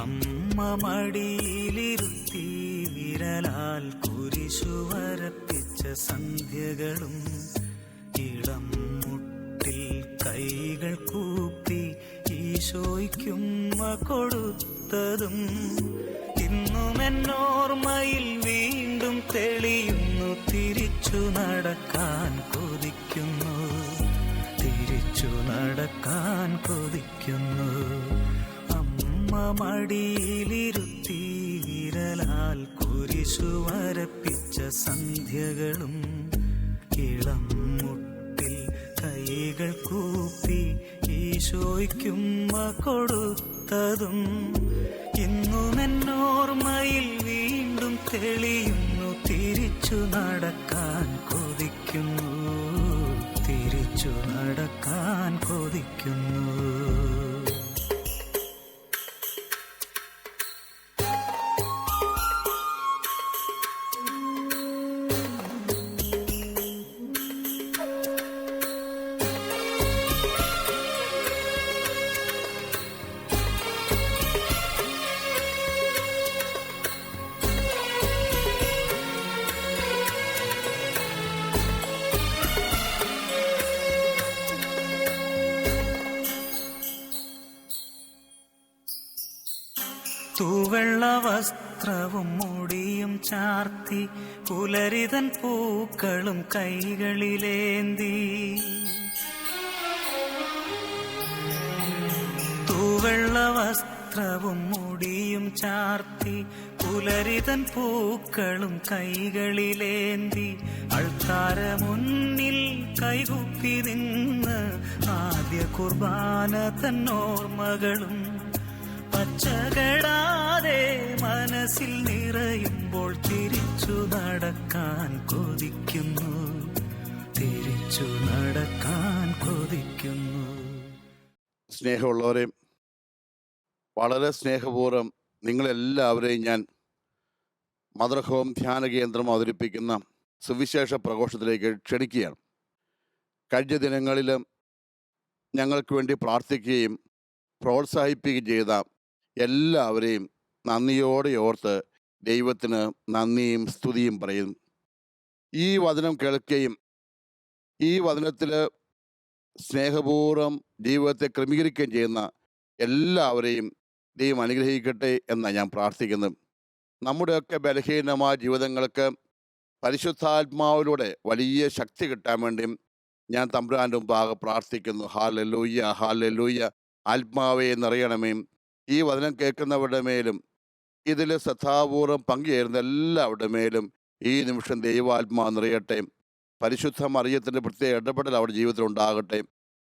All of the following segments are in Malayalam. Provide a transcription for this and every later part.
അമ്മ മടിയിലിരുത്തി വിരലാൽ കുരിശു വരപ്പിച്ച സന്ധ്യകളും ഇളം മുട്ടിൽ കൈകൾ കൂപ്പി ഈശോയ്ക്കുമ്മ കൊടുത്തതും ഇന്നും എന്നോർമ്മയിൽ വീണ്ടും തെളിയുന്നു. തിരിച്ചു നടക്കാൻ കൊതിക്കുന്നു, തിരിച്ചു നടക്കാൻ കൊതിക്കുന്നു. അമ്മ മടിയിലിരുത്തി വിരലാൽ കുരിശു വരപ്പിച്ച സന്ധ്യകളും ഇളം മുട്ടിൽ കൈകൾ കൂപ്പി ഈശോയ്ക്കുമ്മ കൊടുത്തതും ഇന്നും എന്നോർമ്മയിൽ വീണ്ടും തെളിയുന്നു. തിരിച്ചു നടക്കാൻ കൊതിക്കുന്നു, തിരിച്ചു നടക്കാൻ കൊതിക്കുന്നു. തൂവെള്ള വസ്ത്രവും മുടിയും ചാർത്തി പുലരിതൻ പൂക്കളും കൈകളിലേന്തി. തൂവെള്ള വസ്ത്രവും മുടിയും ചാർത്തി പുലരിതൻ പൂക്കളും കൈകളിലേന്തി അൾത്താര മുന്നിൽ കൈകുപ്പി നിന്ന് ആദ്യ കുർബാന തന്നോർമ്മകളും പച്ചകടാതെ മനസ്സിൽ നിറയുമ്പോൾ തിരിച്ചു നടക്കാൻ കൊതിക്കുന്നു, തിരിച്ചു നടക്കാൻ കൊതിക്കുന്നു. സ്നേഹമുള്ളവരെ, വളരെ സ്നേഹപൂർവ്വം നിങ്ങളെല്ലാവരെയും ഞാൻ മദർ ഹോം ധ്യാന കേന്ദ്രം അവതരിപ്പിക്കുന്ന സുവിശേഷ പ്രഘോഷത്തിലേക്ക് ക്ഷണിക്കുകയാണ്. കഴിഞ്ഞ ദിനങ്ങളിൽ ഞങ്ങൾക്ക് വേണ്ടി പ്രാർത്ഥിക്കുകയും പ്രോത്സാഹിപ്പിക്കുകയും ചെയ്ത എല്ലാവരെയും നന്ദിയോടെ ഓർത്ത് ദൈവത്തിന് നന്ദിയും സ്തുതിയും പറയുന്നു. ഈ വചനം കേൾക്കുകയും ഈ വചനത്തിൽ സ്നേഹപൂർവ്വം ജീവിതത്തെ ക്രമീകരിക്കുകയും ചെയ്യുന്ന എല്ലാവരെയും ദൈവം അനുഗ്രഹിക്കട്ടെ എന്നാണ് ഞാൻ പ്രാർത്ഥിക്കുന്നത്. നമ്മുടെയൊക്കെ ബലഹീനമായ ജീവിതങ്ങൾക്ക് പരിശുദ്ധാത്മാവിലൂടെ വലിയ ശക്തി കിട്ടാൻ വേണ്ടിയും ഞാൻ തമ്പുരാൻ്റെ മുമ്പാകെ പ്രാർത്ഥിക്കുന്നു. Hallelujah, hallelujah. ആത്മാവെ നിറയണമേ. ഈ വചനം കേൾക്കുന്നവരുടെ മേലും ഇതിൽ ശ്രദ്ധാപൂർവം പങ്കുചേരുന്ന എല്ലാവരുടെ മേലും ഈ നിമിഷം ദൈവാത്മാവ് നിറയട്ടെ. പരിശുദ്ധ മറിയത്തിൻ്റെ പ്രത്യേക ഇടപെടൽ അവരുടെ ജീവിതത്തിൽ ഉണ്ടാകട്ടെ.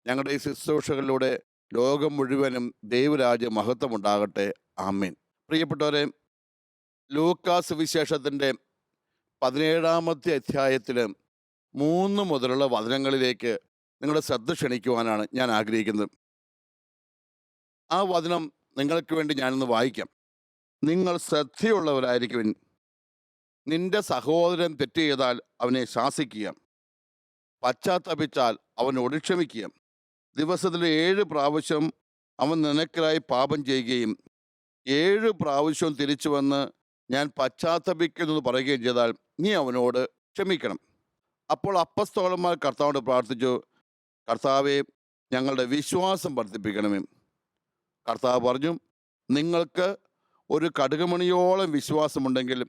ഞങ്ങളുടെ ഈ ശുശ്രൂഷകളിലൂടെ ലോകം മുഴുവനും ദൈവരാജ്യ മഹത്വം ഉണ്ടാകട്ടെ. ആമേൻ. പ്രിയപ്പെട്ടവരെ, ലൂക്കാസ് വിശേഷത്തിൻ്റെ 17-ാമത്തെ അധ്യായത്തിൽ 3 മുതലുള്ള വചനങ്ങളിലേക്ക് നിങ്ങളുടെ ശ്രദ്ധ ക്ഷണിക്കുവാനാണ് ഞാൻ ആഗ്രഹിക്കുന്നത്. ആ വചനം നിങ്ങൾക്ക് വേണ്ടി ഞാനൊന്ന് വായിക്കാം. നിങ്ങൾ ശ്രദ്ധയുള്ളവരായിരിക്കുവിൻ. നിന്റെ സഹോദരൻ തെറ്റ് ചെയ്താൽ അവനെ ശാസിക്കുക, പശ്ചാത്തപിച്ചാൽ അവനോട് ക്ഷമിക്കുക. ദിവസത്തിൽ 7 പ്രാവശ്യം അവൻ നിനക്കായി പാപം ചെയ്യുകയും 7 പ്രാവശ്യവും തിരിച്ചു വന്ന് ഞാൻ പശ്ചാത്തപിക്കുന്നത് പറയുകയും ചെയ്താൽ നീ അവനോട് ക്ഷമിക്കണം. അപ്പോൾ അപ്പസ്തോലന്മാർ കർത്താവിനോട് പ്രാർത്ഥിച്ചു, കർത്താവെ, ഞങ്ങളുടെ വിശ്വാസം വർദ്ധിപ്പിക്കണമേ. കർത്താവ് പറഞ്ഞു, നിങ്ങൾക്ക് ഒരു കടുകുമണിയോളം വിശ്വാസമുണ്ടെങ്കിൽ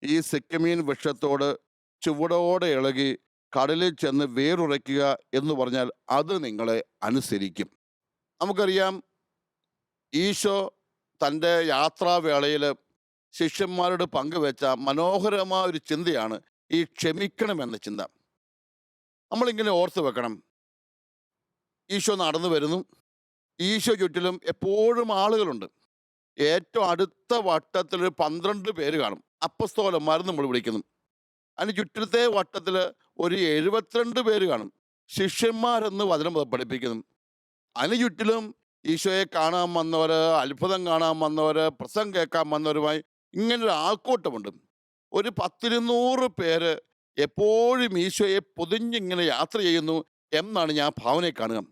ഈ സിക്കമീൻ വൃക്ഷത്തോട് ചുവടോടെ ഇളകി കടലിൽ ചെന്ന് വേരുറയ്ക്കുക എന്ന് പറഞ്ഞാൽ അത് നിങ്ങളെ അനുസരിക്കും. നമുക്കറിയാം, ഈശോ തൻ്റെ യാത്രാവേളയിൽ ശിഷ്യന്മാരോട് പങ്കുവെച്ച മനോഹരമായ ഒരു ചിന്തയാണ് ഈ ക്ഷമിക്കണമെന്ന ചിന്ത. നമ്മളിങ്ങനെ ഓർത്ത് വെക്കണം. ഈശോ നടന്നു വരുന്നു. ഈശോ ചുറ്റിലും എപ്പോഴും ആളുകളുണ്ട്. ഏറ്റവും അടുത്ത വട്ടത്തിൽ 12 പേര് കാണും. അപ്പസ്തോലന്മാർ നമ്മൾ വിളിക്കുന്നു. അതിന് ചുറ്റത്തെ വട്ടത്തിൽ ഒരു 72 പേര് കാണും, ശിഷ്യന്മാരെന്ന് വചനം പഠിപ്പിക്കുന്നു. അതിന് ചുറ്റിലും ഈശോയെ കാണാൻ വന്നവർ, അത്ഭുതം കാണാൻ വന്നവർ, പ്രസംഗം കേൾക്കാൻ വന്നവരുമായി ഇങ്ങനൊരു ആൾക്കൂട്ടമുണ്ട്. ഒരു 10-200 പേര് എപ്പോഴും ഈശോയെ പൊതിഞ്ഞിങ്ങനെ യാത്ര ചെയ്യുന്നു എന്നാണ് ഞാൻ ഭാവനയെ കാണുക.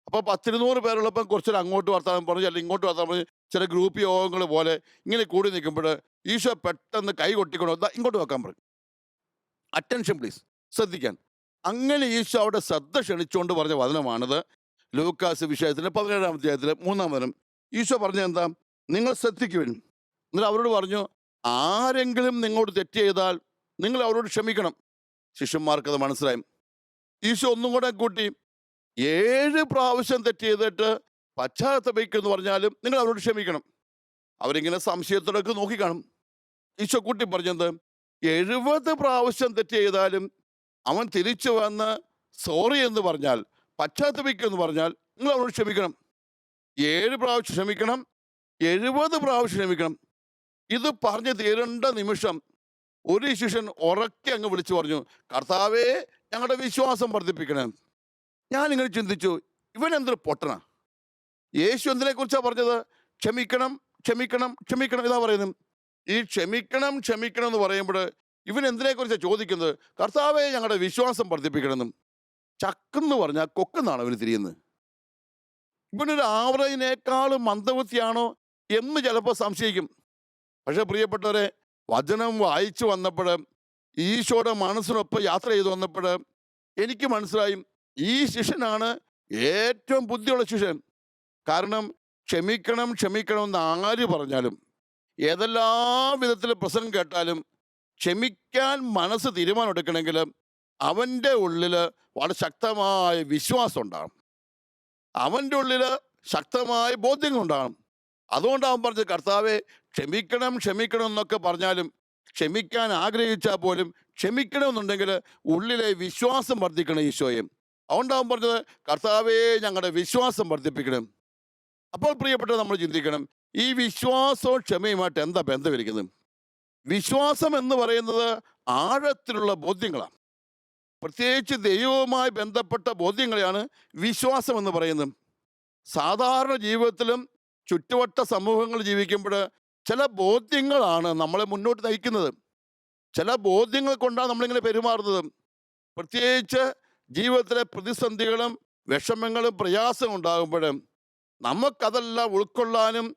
അപ്പോൾ 10-200 പേരുള്ളപ്പം കുറച്ചൊരു അങ്ങോട്ട് വർത്താനം പറഞ്ഞു, അല്ലെങ്കിൽ ഇങ്ങോട്ട് വർത്താനം പറഞ്ഞ് ചില ഗ്രൂപ്പ് യോഗങ്ങൾ പോലെ ഇങ്ങനെ കൂടി നിൽക്കുമ്പോൾ ഈശോ പെട്ടെന്ന് കൈ കൊട്ടിക്കൊണ്ട് ദാ ഇങ്ങോട്ട് വെക്കാൻ പറഞ്ഞു. അറ്റൻഷൻ പ്ലീസ്, ശ്രദ്ധിക്കാൻ. അങ്ങനെ ഈശോ അവിടെ ശ്രദ്ധ ക്ഷണിച്ചുകൊണ്ട് പറഞ്ഞ വചനമാണിത്. ലൂക്കാസ് വിഷയത്തിൻ്റെ 17-ാം അധ്യായത്തിലെ 3-ാം വചനം. ഈശോ പറഞ്ഞ എന്താ? നിങ്ങൾ ശ്രദ്ധിക്കുവിൻ. എന്നിട്ട് അവരോട് പറഞ്ഞു, ആരെങ്കിലും നിങ്ങളോട് തെറ്റ് ചെയ്താൽ നിങ്ങൾ അവരോട് ക്ഷമിക്കണം. ശിഷ്യന്മാർക്കത് മനസ്സിലായി. ഈശോ ഒന്നും കൂടെ കൂട്ടി, 7 പ്രാവശ്യം തെറ്റ് ചെയ്തിട്ട് പശ്ചാത്തപിക്കുമെന്ന് പറഞ്ഞാലും നിങ്ങൾ അവരോട് ക്ഷമിക്കണം. അവരിങ്ങനെ സംശയത്തോടൊക്കെ നോക്കിക്കാണും. ഈശോ കൂട്ടി പറഞ്ഞത്, 70 പ്രാവശ്യം തെറ്റ് ചെയ്താലും അവൻ തിരിച്ചു വന്ന് സോറി എന്ന് പറഞ്ഞാൽ, പശ്ചാത്തപിക്കുമെന്ന് പറഞ്ഞാൽ നിങ്ങൾ അവരോട് ക്ഷമിക്കണം. 7 പ്രാവശ്യം ക്ഷമിക്കണം, 70 പ്രാവശ്യം ക്ഷമിക്കണം. ഇത് പറഞ്ഞ് തീരേണ്ട നിമിഷം ഒരു ശിഷ്യൻ ഉറക്കെ അങ്ങ് വിളിച്ചു പറഞ്ഞു, കർത്താവേ, ഞങ്ങളുടെ വിശ്വാസം വർദ്ധിപ്പിക്കണം. ഞാനിങ്ങനെ ചിന്തിച്ചു, ഇവൻ എന്തൊരു പൊട്ടനാ. യേശു എന്തിനെ കുറിച്ചാണ് പറഞ്ഞത്? ക്ഷമിക്കണം, ക്ഷമിക്കണം, ക്ഷമിക്കണം ഇതാ പറയുന്നത്. ഈ ക്ഷമിക്കണം, ക്ഷമിക്കണം എന്ന് പറയുമ്പോൾ ഇവൻ എന്തിനെ കുറിച്ചാണ് ചോദിക്കുന്നത്? കർത്താവേ, ഞങ്ങളുടെ വിശ്വാസം വർദ്ധിപ്പിക്കണമെന്നും. ചക്കെന്ന് പറഞ്ഞാൽ കൊക്കെന്നാണ് അവന് തിരിയുന്നത്. ഇവനൊരു ആവറേജിനേക്കാളും മന്ദബുദ്ധിയാണോ എന്ന് ചിലപ്പോൾ സംശയിക്കും. പക്ഷെ പ്രിയപ്പെട്ടവരെ, വചനം വായിച്ചു വന്നപ്പോൾ, ഈശോയുടെ മനസ്സിനൊപ്പം യാത്ര ചെയ്തു വന്നപ്പോൾ എനിക്ക് മനസ്സിലായി, ഈ ശിഷ്യനാണ് ഏറ്റവും ബുദ്ധിയുള്ള ശിഷ്യൻ. കാരണം ക്ഷമിക്കണം, ക്ഷമിക്കണം എന്ന് ആര് പറഞ്ഞാലും, ഏതെല്ലാം വിധത്തിൽ പ്രസംഗം കേട്ടാലും, ക്ഷമിക്കാൻ മനസ്സ് തീരുമാനം എടുക്കണമെങ്കിൽ അവൻ്റെ ഉള്ളിൽ വളരെ ശക്തമായ വിശ്വാസം ഉണ്ടാകണം. അവൻ്റെ ഉള്ളിൽ ശക്തമായ ബോധ്യങ്ങളുണ്ടാകണം. അതുകൊണ്ടാണ് അവൻ പറഞ്ഞത്, കർത്താവെ, ക്ഷമിക്കണം, ക്ഷമിക്കണം എന്നൊക്കെ പറഞ്ഞാലും, ക്ഷമിക്കാൻ ആഗ്രഹിച്ചാൽ പോലും ക്ഷമിക്കണമെന്നുണ്ടെങ്കിൽ ഉള്ളിലെ വിശ്വാസം വർദ്ധിക്കണം ഈശോയെ. അതുകൊണ്ടാണ് അവൻ പറഞ്ഞത്, കർത്താവേ, ഞങ്ങളുടെ വിശ്വാസം വർദ്ധിപ്പിക്കണം. അപ്പോൾ പ്രിയപ്പെട്ട നമ്മൾ ചിന്തിക്കണം, ഈ വിശ്വാസവും ക്ഷമയുമായിട്ട് എന്താ ബന്ധമിരിക്കുന്നത്? വിശ്വാസം എന്ന് പറയുന്നത് ആഴത്തിലുള്ള ബോധ്യങ്ങളാണ്. പ്രത്യേകിച്ച് ദൈവവുമായി ബന്ധപ്പെട്ട ബോധ്യങ്ങളെയാണ് വിശ്വാസം എന്ന് പറയുന്നത്. സാധാരണ ജീവിതത്തിലും ചുറ്റുവട്ട സമൂഹങ്ങൾ ജീവിക്കുമ്പോൾ ചില ബോധ്യങ്ങളാണ് നമ്മളെ മുന്നോട്ട് നയിക്കുന്നത്. ചില ബോധ്യങ്ങൾ കൊണ്ടാണ് നമ്മളിങ്ങനെ പെരുമാറുന്നത്. പ്രത്യേകിച്ച് ജീവിതത്തിലെ പ്രതിസന്ധികളും വിഷമങ്ങളും പ്രയാസവും ഉണ്ടാകുമ്പോൾ നമുക്കതെല്ലാം ഉൾക്കൊള്ളാനും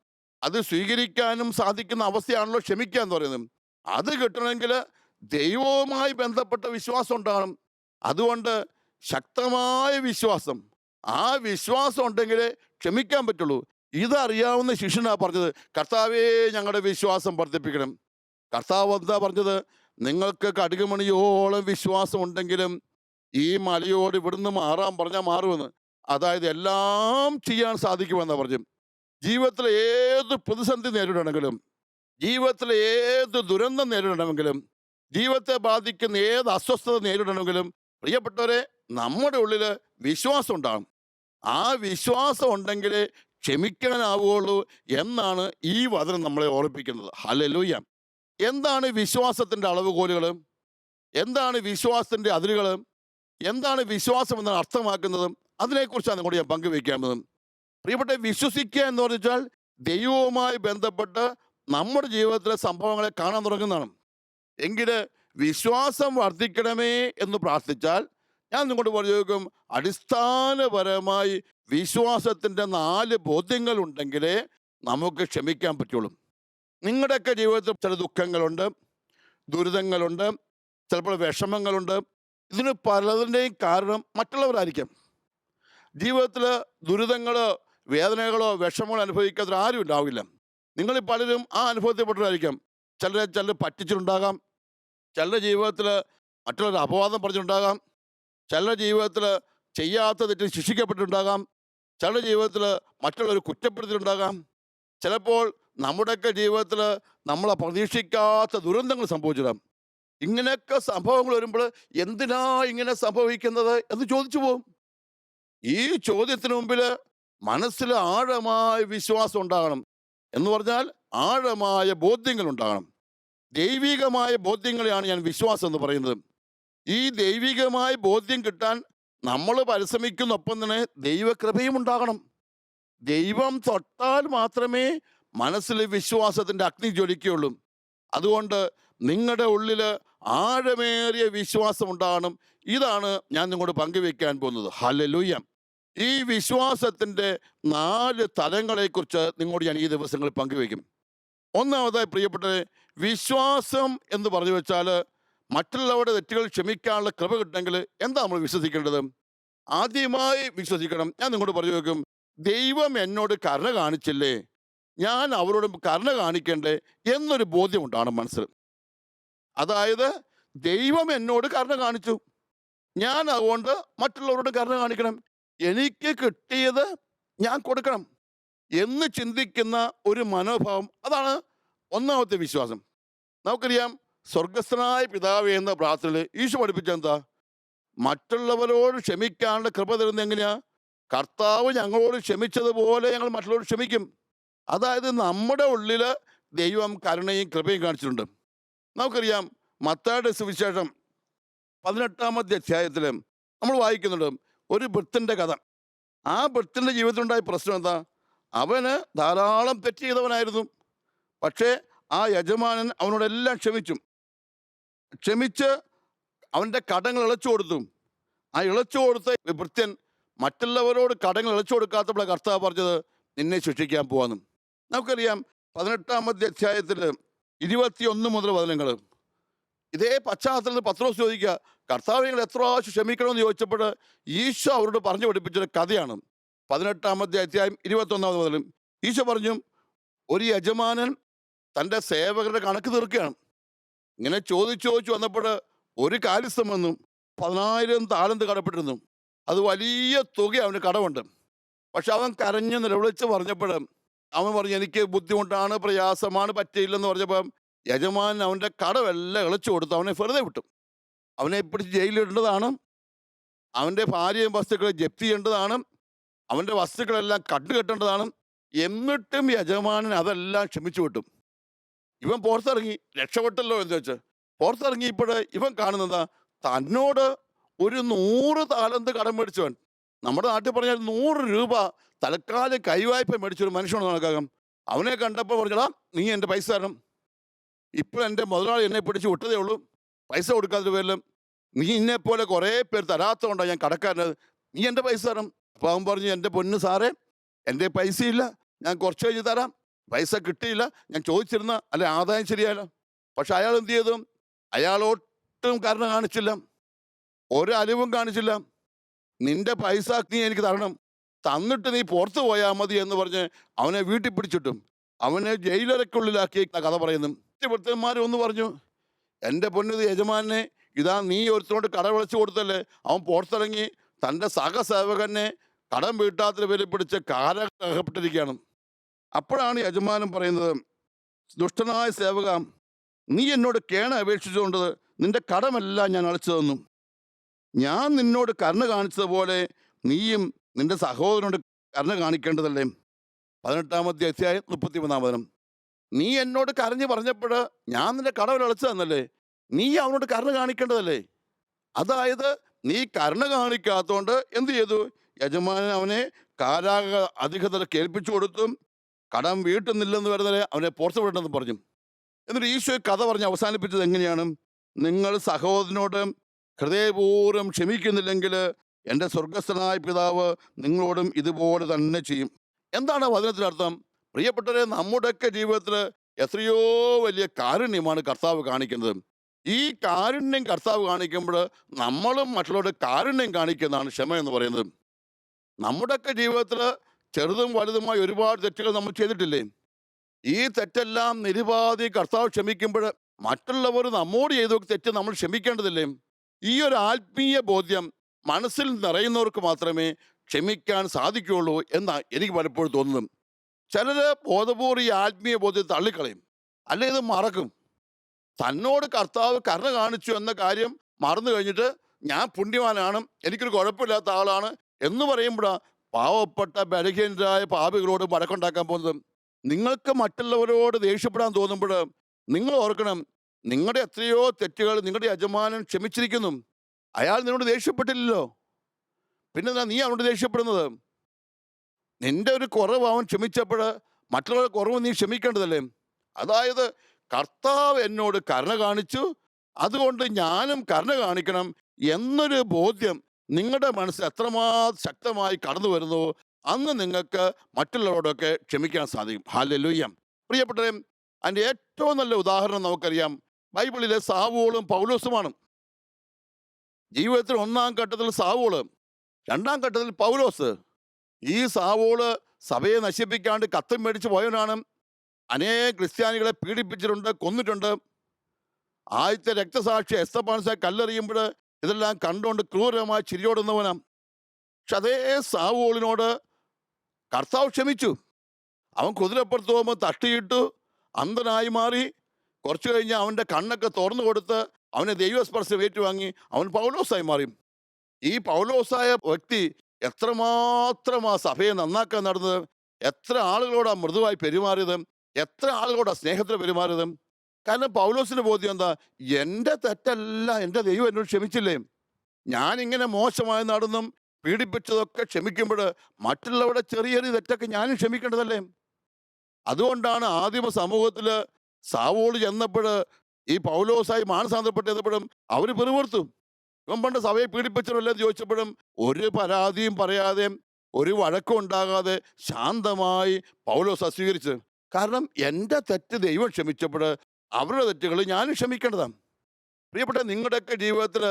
അത് സ്വീകരിക്കാനും സാധിക്കുന്ന അവസ്ഥയാണല്ലോ ക്ഷമിക്കുക എന്ന് പറയുന്നത്. അത് കിട്ടണമെങ്കിൽ ദൈവവുമായി ബന്ധപ്പെട്ട വിശ്വാസം ഉണ്ടാകണം. അതുകൊണ്ട് ശക്തമായ വിശ്വാസം, ആ വിശ്വാസം ഉണ്ടെങ്കിലേ ക്ഷമിക്കാൻ പറ്റുള്ളൂ. ഇതറിയാവുന്ന ശിഷ്യനാ പറഞ്ഞത്, കർത്താവേ, ഞങ്ങളുടെ വിശ്വാസം വർദ്ധിപ്പിക്കണം. കർത്താവ് എന്താ പറഞ്ഞത്? നിങ്ങൾക്ക് കടുകുമണിയോളം വിശ്വാസം ഉണ്ടെങ്കിലും ഈ മലയോട് ഇവിടുന്ന് മാറാൻ പറഞ്ഞാൽ മാറുമെന്ന്. അതായത് എല്ലാം ചെയ്യാൻ സാധിക്കുമെന്നാണ് പറഞ്ഞു. ജീവിതത്തിലെ ഏത് പ്രതിസന്ധി നേരിടണമെങ്കിലും, ജീവിതത്തിലെ ഏത് ദുരന്തം നേരിടണമെങ്കിലും, ജീവിതത്തെ ബാധിക്കുന്ന ഏത് അസ്വസ്ഥത നേരിടണമെങ്കിലും, പ്രിയപ്പെട്ടവരെ, നമ്മുടെ ഉള്ളിൽ വിശ്വാസം ഉണ്ടാകും. ആ വിശ്വാസം ഉണ്ടെങ്കിലേ ക്ഷമിക്കാനാവുകയുള്ളൂ എന്നാണ് ഈ വചനം നമ്മളെ ഓർമ്മിപ്പിക്കുന്നത്. ഹല്ലേലൂയ. എന്താണ് വിശ്വാസത്തിൻ്റെ അളവുകോലുകൾ? എന്താണ് വിശ്വാസത്തിൻ്റെ അതിരുകൾ? എന്താണ് വിശ്വാസം എന്നാണ് അർത്ഥമാക്കുന്നത്? അതിനെക്കുറിച്ചാണ് നിങ്ങളോട് ഞാൻ പങ്കുവയ്ക്കാവുന്നത്. പ്രിയപ്പെട്ട, വിശ്വസിക്കുക എന്ന് പറഞ്ഞാൽ ദൈവവുമായി ബന്ധപ്പെട്ട് നമ്മുടെ ജീവിതത്തിലെ സംഭവങ്ങളെ കാണാൻ തുടങ്ങുന്നതാണ്. എങ്കിൽ വിശ്വാസം വർദ്ധിക്കണമേ എന്ന് പ്രാർത്ഥിച്ചാൽ ഞാൻ നിങ്ങളോട് പറഞ്ഞു, അടിസ്ഥാനപരമായി വിശ്വാസത്തിൻ്റെ 4 ബോധ്യങ്ങൾ ഉണ്ടെങ്കിലേ നമുക്ക് ക്ഷമിക്കാൻ പറ്റുള്ളൂ. നിങ്ങളുടെയൊക്കെ ജീവിതത്തിൽ ചില ദുഃഖങ്ങളുണ്ട്, ദുരിതങ്ങളുണ്ട്, ചിലപ്പോൾ വിഷമങ്ങളുണ്ട്. ഇതിന് പലതിൻ്റെയും കാരണം മറ്റുള്ളവരായിരിക്കാം. ജീവിതത്തിൽ ദുരിതങ്ങളോ വേദനകളോ വിഷമങ്ങളോ അനുഭവിക്കാത്ത ആരും ഉണ്ടാവില്ല. നിങ്ങൾ പലരും ആ അനുഭവത്തിൽപ്പെട്ടവരായിരിക്കാം. ചിലർ പറ്റിച്ചിട്ടുണ്ടാകാം, ചിലരുടെ ജീവിതത്തിൽ മറ്റുള്ളവർ അപവാദം പറഞ്ഞിട്ടുണ്ടാകാം, ചിലരുടെ ജീവിതത്തിൽ ചെയ്യാത്ത തെറ്റിൽ ശിക്ഷിക്കപ്പെട്ടിട്ടുണ്ടാകാം, ചിലരുടെ ജീവിതത്തിൽ മറ്റുള്ളവർ കുറ്റപ്പെടുത്തിയിട്ടുണ്ടാകാം. ചിലപ്പോൾ നമ്മുടെയൊക്കെ ജീവിതത്തിൽ നമ്മളെ പ്രതീക്ഷിക്കാത്ത ദുരന്തങ്ങൾ സംഭവിച്ചിടാം. ഇങ്ങനെയൊക്കെ സംഭവങ്ങൾ വരുമ്പോൾ എന്തിനാ ഇങ്ങനെ സംഭവിക്കുന്നത് എന്ന് ചോദിച്ചു പോകും. ഈ ചോദ്യത്തിന് മുമ്പിൽ മനസ്സിൽ ആഴമായ വിശ്വാസം ഉണ്ടാകണം. എന്ന് പറഞ്ഞാൽ ആഴമായ ബോധ്യങ്ങൾ ഉണ്ടാകണം. ദൈവികമായ ബോധ്യങ്ങളെയാണ് ഞാൻ വിശ്വാസം എന്ന് പറയുന്നത്. ഈ ദൈവികമായ ബോധ്യം കിട്ടാൻ നമ്മൾ പരിശ്രമിക്കുന്നൊപ്പം തന്നെ ദൈവകൃപയും ഉണ്ടാകണം. ദൈവം തൊട്ടാൽ മാത്രമേ മനസ്സിൽ വിശ്വാസത്തിൻ്റെ അഗ്നി ജ്വലിക്കുകയുള്ളൂ. അതുകൊണ്ട് നിങ്ങളുടെ ഉള്ളിൽ ആഴമേറിയ വിശ്വാസം ഉണ്ടാകണം. ഇതാണ് ഞാൻ നിങ്ങളോട് പങ്കുവെക്കാൻ പോകുന്നത്. ഹല്ലേലൂയ. ഈ വിശ്വാസത്തിൻ്റെ 4 തലങ്ങളെക്കുറിച്ച് നിങ്ങളോട് ഞാൻ ഈ ദിവസങ്ങളിൽ പങ്കുവയ്ക്കും. ഒന്നാമതായി പ്രിയപ്പെട്ടവരെ, വിശ്വാസം എന്ന് പറഞ്ഞു വെച്ചാൽ മറ്റുള്ളവരുടെ തെറ്റുകൾ ക്ഷമിക്കാനുള്ള കൃപ കിട്ടണമെങ്കിൽ എന്താ നമ്മൾ വിശ്വസിക്കേണ്ടത്? ആദ്യമായി വിശ്വസിക്കണം, ഞാൻ നിങ്ങളോട് പറഞ്ഞു വെക്കും, ദൈവം എന്നോട് കരുണ കാണിച്ചില്ലേ, ഞാൻ അവരോട് കരുണ കാണിക്കണ്ടേ എന്നൊരു ബോധ്യമുണ്ടാണ് മനസ്സിൽ. അതായത് ദൈവം എന്നോട് കരുണ കാണിച്ചു, ഞാൻ അതുകൊണ്ട് മറ്റുള്ളവരോട് കരുണ കാണിക്കണം, എനിക്ക് കിട്ടിയത് ഞാൻ കൊടുക്കണം എന്ന് ചിന്തിക്കുന്ന ഒരു മനോഭാവം, അതാണ് ഒന്നാമത്തെ വിശ്വാസം. നമുക്കറിയാം, സ്വർഗസ്ഥനായ പിതാവേ എന്ന പ്രാർത്ഥനയിൽ ഈശോ പഠിപ്പിച്ച എന്താ? മറ്റുള്ളവരോട് ക്ഷമിക്കാനുള്ള കൃപ തരുന്നത് എങ്ങനെയാ? കർത്താവ് ഞങ്ങളോട് ക്ഷമിച്ചതുപോലെ ഞങ്ങൾ മറ്റുള്ളവരോട് ക്ഷമിക്കും. അതായത് നമ്മുടെ ഉള്ളിൽ ദൈവം കരുണയും കൃപയും കാണിച്ചിട്ടുണ്ട്. നമുക്കറിയാം, മത്തായിയുടെ സുവിശേഷം 18-ാമത്തെ അധ്യായത്തിൽ നമ്മൾ വായിക്കുന്നുണ്ട് ഒരു ഭൃത്യൻ്റെ കഥ. ആ ഭൃത്യൻ്റെ ജീവിതത്തിലുണ്ടായ പ്രശ്നം എന്താ? അവന് ധാരാളം തെറ്റ് ചെയ്തവനായിരുന്നു. പക്ഷേ ആ യജമാനൻ അവനോടെല്ലാം ക്ഷമിച്ച് അവൻ്റെ കടങ്ങൾ ഇളച്ചു കൊടുത്തു. ആ ഇളച്ചു കൊടുത്ത ഭൃത്യൻ മറ്റുള്ളവരോട് കടങ്ങൾ ഇളച്ചു കൊടുക്കാത്തപ്പോൾ കർത്താവ് പറഞ്ഞത്, നിന്നെ ശിക്ഷിക്കാൻ പോവാന്നും. നമുക്കറിയാം, 18-ാമത്തെ അധ്യായത്തിൽ 21 മുതൽ വചനങ്ങൾ. ഇതേ പശ്ചാത്തലത്തിൽ പത്രോസ് ചോദിക്കുക, കർത്താവ് നിങ്ങൾ എത്ര പ്രാവശ്യം ക്ഷമിക്കണമെന്ന് ചോദിച്ചപ്പോൾ ഈശോ അവരോട് പറഞ്ഞു പഠിപ്പിച്ചൊരു കഥയാണ്. 18-ാമത്തെ അധ്യായം 21 മുതൽ ഈശോ പറഞ്ഞു, ഒരു യജമാനൻ തൻ്റെ സേവകരുടെ കണക്ക് തീർക്കുകയാണ്. ഇങ്ങനെ ചോദിച്ചു വന്നപ്പോൾ ഒരു കാര്യസ്ഥൻ വന്നു, 10,000 താലന്ത് കടപ്പെട്ടിരുന്നു. അത് വലിയ തുക അവന് കടമുണ്ട്. പക്ഷെ അവൻ കരഞ്ഞ് നിലവിളിച്ച് പറഞ്ഞപ്പോൾ അവൻ പറഞ്ഞു, എനിക്ക് ബുദ്ധിമുട്ടാണ്, പ്രയാസമാണ്, പറ്റിയില്ലെന്ന് പറഞ്ഞപ്പം യജമാനൻ അവൻ്റെ കടമെല്ലാം ഇളച്ചു കൊടുത്ത് അവനെ വെറുതെ വിട്ടു. അവനെ പിടിച്ച് ജയിലിടേണ്ടതാണ്, അവൻ്റെ ഭാര്യയും വസ്തുക്കളെ ജപ്തി ചെയ്യേണ്ടതാണ്, അവൻ്റെ വസ്തുക്കളെല്ലാം കണ്ടുകെട്ടേണ്ടതാണ്. എന്നിട്ടും യജമാനൻ അതെല്ലാം ക്ഷമിച്ചു വിട്ടു. ഇവൻ പുറത്തിറങ്ങി, രക്ഷപ്പെട്ടല്ലോ എന്ന് വെച്ച് പുറത്തിറങ്ങിയപ്പോൾ ഇവൻ കാണുന്നതാ, തന്നോട് ഒരു 100 താലന്ത് കടം മേടിച്ചവൻ, നമ്മുടെ നാട്ടിൽ പറഞ്ഞാൽ 100 രൂപ തൽക്കാലം കൈവായ്പ മേടിച്ചൊരു മനുഷ്യനാണ് നടക്കാം. അവനെ കണ്ടപ്പോൾ പറഞ്ഞടാ, നീ എൻ്റെ പൈസ തരണം, ഇപ്പോൾ എൻ്റെ മുതലാളി എന്നെ പിടിച്ച് വിട്ടതേ ഉള്ളൂ, പൈസ കൊടുക്കാത്ത പേരിലും നീ ഇന്നെപ്പോലെ കുറേ പേർ തരാത്തതുകൊണ്ടാണ് ഞാൻ കടക്കാരനത്, നീ എൻ്റെ പൈസ തരണം. അപ്പോൾ അവൻ പറഞ്ഞു, എൻ്റെ പൊന്ന് സാറേ, എൻ്റെ പൈസയില്ല, ഞാൻ കുറച്ച് കഴിഞ്ഞ് തരാം. പൈസ കിട്ടിയില്ല, ഞാൻ ചോദിച്ചിരുന്ന അല്ലെ ആദായം ശരിയല്ല. പക്ഷെ അയാൾ എന്ത് ചെയ്തു? അയാൾ ഒട്ടും കരുണ കാണിച്ചില്ല, ഒരലിവും കാണിച്ചില്ല. നിന്റെ പൈസ നീ എനിക്ക് തരണം, തന്നിട്ട് നീ പുറത്തു പോയാൽ മതി എന്ന് പറഞ്ഞ് അവനെ വീട്ടിൽ പിടിച്ചിട്ടും അവനെ ജയിലറയ്ക്കുള്ളിലാക്കി കഥ പറയുന്നു. ഭൃത്യന്മാർ ഒന്ന് പറഞ്ഞു, എൻ്റെ പൊന്നത് യജമാനെ, ഇതാ നീ ഒരുത്തനോട് കട വിളിച്ചു കൊടുത്തല്ലേ, അവൻ പുറത്തിറങ്ങി തൻ്റെ സഹസേവകനെ കടം വീട്ടാത്ത പേര് പിടിച്ച് കാരകപ്പെട്ടിരിക്കുകയാണ്. അപ്പോഴാണ് യജമാനൻ പറയുന്നത്, ദുഷ്ടനായ സേവക, നീ എന്നോട് കേണ അപേക്ഷിച്ചുകൊണ്ട് നിന്റെ കടമെല്ലാം ഞാൻ അടച്ചു തന്നു. ഞാൻ നിന്നോട് കരുണ കാണിച്ചതുപോലെ നീയും നിന്റെ സഹോദരനോട് കരുണ കാണിക്കേണ്ടതല്ലേ? 18-ാമത്തെ അധ്യായം 33-ാം വചനം. നീ എന്നോട് കരഞ്ഞ് പറഞ്ഞപ്പോൾ ഞാൻ നിന്റെ കടവിൽ അടച്ചു തന്നല്ലേ, നീ അവനോട് കരുണ കാണിക്കേണ്ടതല്ലേ? അതായത് നീ കരുണ കാണിക്കാത്തതുകൊണ്ട് എന്ത് ചെയ്തു? യജമാനൻ അവനെ കാരാഗൃഹ അധികൃതരെ കേൾപ്പിച്ചു കൊടുത്തും കടം വീട്ടുന്നില്ലെന്ന് വരുന്നവരെ അവനെ പുറത്തു വിടണമെന്ന് പറഞ്ഞു. എന്നിട്ട് ഈശോ കഥ പറഞ്ഞ് അവസാനിപ്പിച്ചത് എങ്ങനെയാണ്? നിങ്ങൾ സഹോദരനോട് ഹൃദയപൂർവ്വം ക്ഷമിക്കുന്നില്ലെങ്കിൽ എൻ്റെ സ്വർഗസ്ഥനായ പിതാവ് നിങ്ങളോടും ഇതുപോലെ തന്നെ ചെയ്യും. എന്താണ് വചനത്തിനർത്ഥം? പ്രിയപ്പെട്ടവരെ, നമ്മുടെയൊക്കെ ജീവിതത്തിൽ എത്രയോ വലിയ കാരുണ്യമാണ് കർത്താവ് കാണിക്കുന്നത്. ഈ കാരുണ്യം കർത്താവ് കാണിക്കുമ്പോൾ നമ്മളും മറ്റുള്ളവരുടെ കാരുണ്യം കാണിക്കുന്നതാണ് ക്ഷമ എന്ന് പറയുന്നത്. നമ്മുടെയൊക്കെ ജീവിതത്തിൽ ചെറുതും വലുതുമായ ഒരുപാട് തെറ്റുകൾ നമ്മൾ ചെയ്തിട്ടില്ലേ? ഈ തെറ്റെല്ലാം നിരുപാധി കർത്താവ് ക്ഷമിക്കുമ്പോൾ മറ്റുള്ളവർ നമ്മോട് ചെയ്ത തെറ്റ് നമ്മൾ ക്ഷമിക്കേണ്ടതില്ലേ? ഈ ഒരു ആത്മീയ ബോധ്യം മനസ്സിൽ നിറയുന്നവർക്ക് മാത്രമേ ക്ഷമിക്കാൻ സാധിക്കുകയുള്ളൂ എന്നാണ് എനിക്ക് പലപ്പോഴും തോന്നുന്നത്. ചിലർ ബോധപൂർവ്വം ഈ ആത്മീയ ബോധ്യം തള്ളിക്കളയും, അല്ലെ ഇത് മറക്കും. തന്നോട് കർത്താവ് കരുണ കാണിച്ചു എന്ന കാര്യം മറന്നു കഴിഞ്ഞിട്ട് ഞാൻ പുണ്യവാനാണ്, എനിക്കൊരു കുഴപ്പമില്ലാത്ത ആളാണ് എന്ന് പറയുമ്പോഴാണ് പാവപ്പെട്ട ബലഹീനരായ പാപികളോട് വഴക്കുണ്ടാക്കാൻ പോകുന്നത്. നിങ്ങൾക്ക് മറ്റുള്ളവരോട് ദേഷ്യപ്പെടാൻ തോന്നുമ്പോൾ നിങ്ങൾ ഓർക്കണം, നിങ്ങളുടെ എത്രയോ തെറ്റുകൾ നിങ്ങളുടെ യജമാനൻ ക്ഷമിച്ചിരിക്കുന്നു. അയാൾ നിന്നോട് ദേഷ്യപ്പെട്ടില്ലല്ലോ, പിന്നെ നീ അവനോട് ദേഷ്യപ്പെടുന്നത്? നിന്റെ ഒരു കുറവ് അവൻ ക്ഷമിച്ചപ്പോൾ മറ്റുള്ളവരുടെ കുറവ് നീ ക്ഷമിക്കേണ്ടതല്ലേ? അതായത് കർത്താവ് എന്നോട് കരുണ കാണിച്ചു, അതുകൊണ്ട് ഞാനും കരുണ കാണിക്കണം എന്നൊരു ബോധ്യം നിങ്ങളുടെ മനസ്സിൽ എത്രമാത്രം ശക്തമായി കടന്നു വരുന്നുവോ അന്ന് നിങ്ങൾക്ക് മറ്റുള്ളവരോടൊക്കെ ക്ഷമിക്കാൻ സാധിക്കും. ഹല്ലേലൂയ. പ്രിയപ്പെട്ടവരെ, അതിൻ്റെ ഏറ്റവും നല്ല ഉദാഹരണം നമുക്കറിയാം. ബൈബിളിലെ സാവൂളും പൗലോസുമാണ്. ജീവിതത്തിൽ ഒന്നാം ഘട്ടത്തിൽ സാവൂള്, രണ്ടാം ഘട്ടത്തിൽ പൗലോസ്. ഈ സാവൂള് സഭയെ നശിപ്പിക്കാണ്ട് കത്തും മേടിച്ച് പോയവനാണ്. അനേക ക്രിസ്ത്യാനികളെ പീഡിപ്പിച്ചിട്ടുണ്ട്, കൊന്നിട്ടുണ്ട്. ആദ്യത്തെ രക്തസാക്ഷി എസ്തപ്പാനോസിനെ കല്ലെറിയുമ്പോൾ ഇതെല്ലാം കണ്ടുകൊണ്ട് ക്രൂരമായി ചിരിയോടുന്നവനാണ്. പക്ഷെ അതേ സാവൂളിനോട് കർത്താവ് ക്ഷമിച്ചു. അവൻ കുതിരപ്പുറത്ത് പോകുമ്പോൾ തട്ടിയിട്ടു, അന്ധനായി മാറി. കുറച്ചു കഴിഞ്ഞ് അവൻ്റെ കണ്ണൊക്കെ തുറന്നു കൊടുത്ത് അവനെ ദൈവസ്പർശം ഏറ്റുവാങ്ങി അവൻ പൗലോസായി മാറി. ഈ പൗലോസായ വ്യക്തി എത്രമാത്രം ആ സഭയെ നന്നാക്കാൻ നടന്നത്, എത്ര ആളുകളോടാണ് മൃദുവായി പെരുമാറിയത്, എത്ര ആളുകളോടാണ് സ്നേഹത്തിൽ പെരുമാറിയത്. കാരണം പൗലോസിന് ബോധ്യം എന്താ, എൻ്റെ തെറ്റല്ല, എൻ്റെ ദൈവം എന്നോട് ക്ഷമിച്ചില്ലേ. ഞാനിങ്ങനെ മോശമായി നടന്നും പീഡിപ്പിച്ചതൊക്കെ ക്ഷമിക്കുമ്പോൾ മറ്റുള്ളവരുടെ ചെറിയ ചെറിയ തെറ്റൊക്കെ ഞാനും ക്ഷമിക്കേണ്ടതല്ലേ. അതുകൊണ്ടാണ് ആദിമ സമൂഹത്തിൽ സാവൂൾ ചെന്നപ്പോൾ ഈ പൗലോസായി മാനസാന്തരപ്പെട്ടപ്പോഴും അവർ പിറുവിറുത്തു. ഇവൻ പണ്ട് സഭയെ പീഡിപ്പിച്ചല്ലോ എന്ന് ചോദിച്ചപ്പോഴും ഒരു പരാതിയും പറയാതെ, ഒരു വഴക്കം ഉണ്ടാകാതെ ശാന്തമായി പൗലോസ് സ്വീകരിച്ചു. കാരണം എൻ്റെ തെറ്റ് ദൈവം ക്ഷമിച്ചപ്പോൾ അവരുടെ തെറ്റുകൾ ഞാനും ക്ഷമിക്കേണ്ടതാണ്. പ്രിയപ്പെട്ട, നിങ്ങളുടെയൊക്കെ ജീവിതത്തിൽ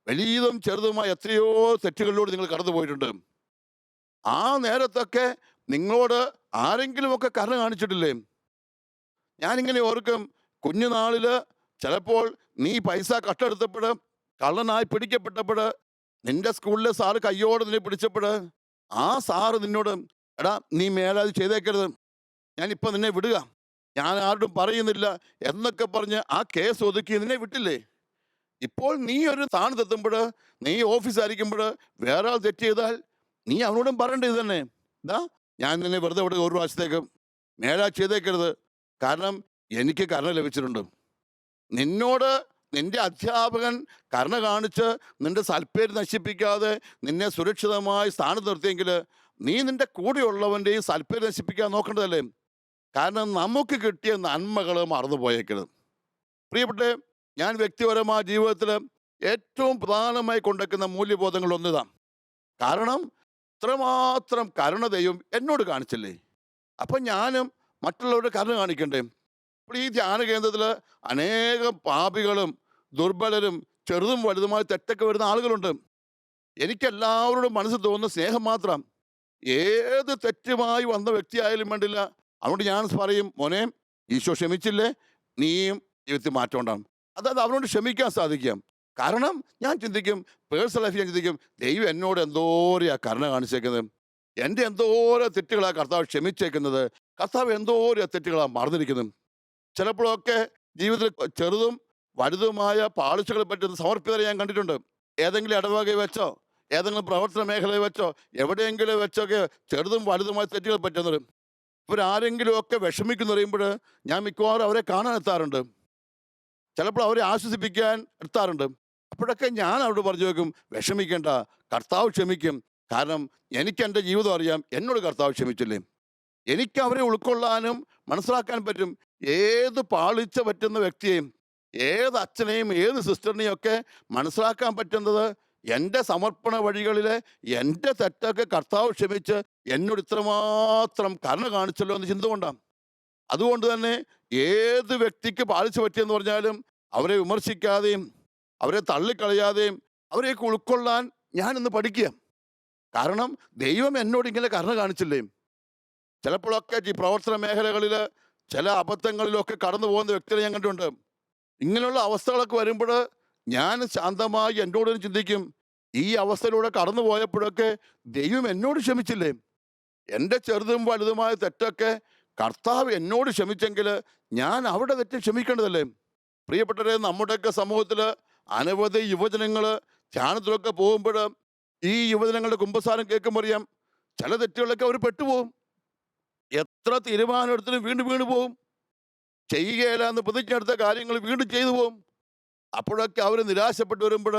വലിയതും ചെറുതുമായ എത്രയോ തെറ്റുകളിലൂടെ നിങ്ങൾ കടന്നു പോയിട്ടുണ്ട്. ആ നേരത്തൊക്കെ നിങ്ങളോട് ആരെങ്കിലുമൊക്കെ കരുണ കാണിച്ചിട്ടില്ലേ? ഞാനിങ്ങനെ ഓർക്കും, കുഞ്ഞുനാളിൽ ചിലപ്പോൾ നീ പൈസ കട്ടെടുത്തപ്പോൾ, കള്ളനായി പിടിക്കപ്പെട്ടപ്പോൾ, നിന്റെ സ്കൂളിലെ സാറ് കയ്യോടെ നിന്നെ പിടിച്ചപ്പോൾ ആ സാറ് നിന്നോട്, എടാ നീ മേലെ അത് ചെയ്തേക്കരുത്, ഞാനിപ്പോൾ നിന്നെ വിടുക, ഞാൻ ആരോടും പറയുന്നില്ല എന്നൊക്കെ പറഞ്ഞ് ആ കേസ് ഒതുക്കി നിന്നെ വിട്ടില്ലേ? ഇപ്പോൾ നീ ഒരു സ്ഥാനത്തെത്തുമ്പോൾ, നീ ഓഫീസായിരിക്കുമ്പോൾ വേറെ ആൾ തെറ്റ് ചെയ്താൽ നീ അവനോടും പറയേണ്ടത് തന്നെ, എന്താ ഞാൻ നിന്നെ വെറുതെ വിടുക, ഒരു പ്രാവശ്യത്തേക്ക് മേലാ ചെയ്തേക്കരുത്, കാരണം എനിക്ക് കരുണ ലഭിച്ചിട്ടുണ്ട്. നിന്നോട് നിന്റെ അധ്യാപകൻ കരുണ കാണിച്ച് നിന്റെ സൽപ്പേര് നശിപ്പിക്കാതെ നിന്നെ സുരക്ഷിതമായി സ്ഥാനത്ത് നിർത്തിയെങ്കിൽ നീ നിന്റെ കൂടെയുള്ളവൻ്റെയും സൽപ്പേര് നശിപ്പിക്കാൻ നോക്കേണ്ടതല്ലേ. കാരണം നമുക്ക് കിട്ടിയ നന്മകൾ മറന്നു പോയേക്കരുത്. പ്രിയപ്പെട്ടെ, ഞാൻ വ്യക്തിപരമായ ജീവിതത്തിൽ ഏറ്റവും പ്രധാനമായി കൊണ്ടുവയ്ക്കുന്ന മൂല്യബോധങ്ങൾ ഒന്നിതാണ്. കാരണം ഇത്രമാത്രം കരുണ ദൈവം എന്നോട് കാണിച്ചില്ലേ, അപ്പം ഞാനും മറ്റുള്ളവരുടെ കരുണ കാണിക്കണ്ടേ. അപ്പോൾ ഈ ധ്യാന കേന്ദ്രത്തിൽ അനേകം പാപികളും ദുർബലരും ചെറുതും വലുതുമായി തെറ്റൊക്കെ വരുന്ന ആളുകളുണ്ട്. എനിക്കെല്ലാവരോടും മനസ്സിൽ തോന്നുന്ന സ്നേഹം മാത്രം. ഏത് തെറ്റുമായി വന്ന വ്യക്തിയായാലും വേണ്ടില്ല, അതുകൊണ്ട് ഞാൻ പറയും, മോനെ ഈശോ ക്ഷമിച്ചില്ലേ, നീയും ജീവിതത്തിൽ മാറ്റം ഉണ്ടാകും. അതായത് അവനോട് ക്ഷമിക്കാൻ സാധിക്കാം. കാരണം ഞാൻ ചിന്തിക്കും, പേഴ്സണൽ ലൈഫ് ഞാൻ ചിന്തിക്കും, ദൈവം എന്നോട് എന്തോരെയാ കരുണ കാണിച്ചേക്കുന്നത്, എൻ്റെ എന്തോരോ തെറ്റുകളാണ് കർത്താവ് ക്ഷമിച്ചേക്കുന്നത്, കർത്താവ് എന്തോരോ തെറ്റുകളാണ് മറന്നിരിക്കുന്നത്. ചിലപ്പോഴൊക്കെ ജീവിതത്തിൽ ചെറുതും വലുതുമായ പാളിച്ചകളെ പറ്റുന്ന സമർപ്പിതരെ ഞാൻ കണ്ടിട്ടുണ്ട്. ഏതെങ്കിലും ഇടവകയിൽ വെച്ചോ, ഏതെങ്കിലും പ്രവർത്തന മേഖലയിൽ വെച്ചോ, എവിടെയെങ്കിലും വെച്ചൊക്കെ ചെറുതും വലുതുമായ തെറ്റുകൾ പറ്റുന്നത്. ഇവരാരെങ്കിലുമൊക്കെ വിഷമിക്കുന്നു പറയുമ്പോൾ ഞാൻ മിക്കവാറും അവരെ കാണാൻ എത്താറുണ്ട്. ചിലപ്പോൾ അവരെ ആശ്വസിപ്പിക്കാൻ എത്താറുണ്ട്. അപ്പോഴൊക്കെ ഞാൻ അവരോട് പറഞ്ഞു വെക്കും, വിഷമിക്കേണ്ട, കർത്താവ് ക്ഷമിക്കും. കാരണം എനിക്ക് എൻ്റെ ജീവിതം അറിയാം, എന്നോട് കർത്താവ് ക്ഷമിച്ചില്ലേ. എനിക്ക് അവരെ ഉൾക്കൊള്ളാനും മനസ്സിലാക്കാൻ പറ്റും. ഏത് പാളിച്ച പറ്റുന്ന വ്യക്തിയെയും, ഏത് അച്ഛനെയും ഏത് സിസ്റ്ററിനെയും ഒക്കെ മനസ്സിലാക്കാൻ പറ്റുന്നത് എൻ്റെ സമർപ്പണ വഴികളിലെ എൻ്റെ തെറ്റൊക്കെ കർത്താവ് ക്ഷമിച്ച് എന്നോട് ഇത്രമാത്രം കരുണ കാണിച്ചല്ലോ എന്ന് ചിന്ത കൊണ്ടാണ്. അതുകൊണ്ട് തന്നെ ഏത് വ്യക്തിക്ക് പാളിച്ച പറ്റിയെന്ന് പറഞ്ഞാലും അവരെ വിമർശിക്കാതെയും അവരെ തള്ളിക്കളയാതെയും അവരെയൊക്കെ ഉൾക്കൊള്ളാൻ ഞാനിന്ന് പഠിക്കുക. കാരണം ദൈവം എന്നോട് ഇങ്ങനെ കരുണ കാണിച്ചില്ലേ. ചിലപ്പോഴൊക്കെ ഈ പ്രവർത്തന മേഖലകളിൽ ചില അബദ്ധങ്ങളിലൊക്കെ കടന്നു പോകുന്ന വ്യക്തികളെ ഞാൻ കണ്ടിട്ടുണ്ട്. ഇങ്ങനെയുള്ള അവസ്ഥകളൊക്കെ വരുമ്പോൾ ഞാൻ ശാന്തമായി എന്നോട് ചിന്തിക്കും, ഈ അവസ്ഥയിലൂടെ കടന്നു പോയപ്പോഴൊക്കെ ദൈവം എന്നോട് ക്ഷമിച്ചില്ലേ. എൻ്റെ ചെറുതും വലുതുമായ തെറ്റൊക്കെ കർത്താവ് എന്നോട് ക്ഷമിച്ചെങ്കിൽ ഞാൻ അവിടെ തെറ്റ് ക്ഷമിക്കേണ്ടതല്ലേ. പ്രിയപ്പെട്ടവരെ, നമ്മുടെയൊക്കെ സമൂഹത്തിൽ അനവധി യുവജനങ്ങൾ ധ്യാനത്തിലൊക്കെ പോകുമ്പോൾ ഈ യുവജനങ്ങളുടെ കുമ്പസാരം കേൾക്കുമ്പോൾ അറിയാം, ചില തെറ്റുകളൊക്കെ അവർ പെട്ടുപോകും. എത്ര തീരുമാനം എടുത്തിട്ടും വീണ്ടും വീണ് പോകും. ചെയ്യുകയില്ല എന്ന് പ്രതിജ്ഞ എടുത്ത കാര്യങ്ങൾ വീണ്ടും ചെയ്തു പോകും. അപ്പോഴൊക്കെ അവർ നിരാശപ്പെട്ട് വരുമ്പോൾ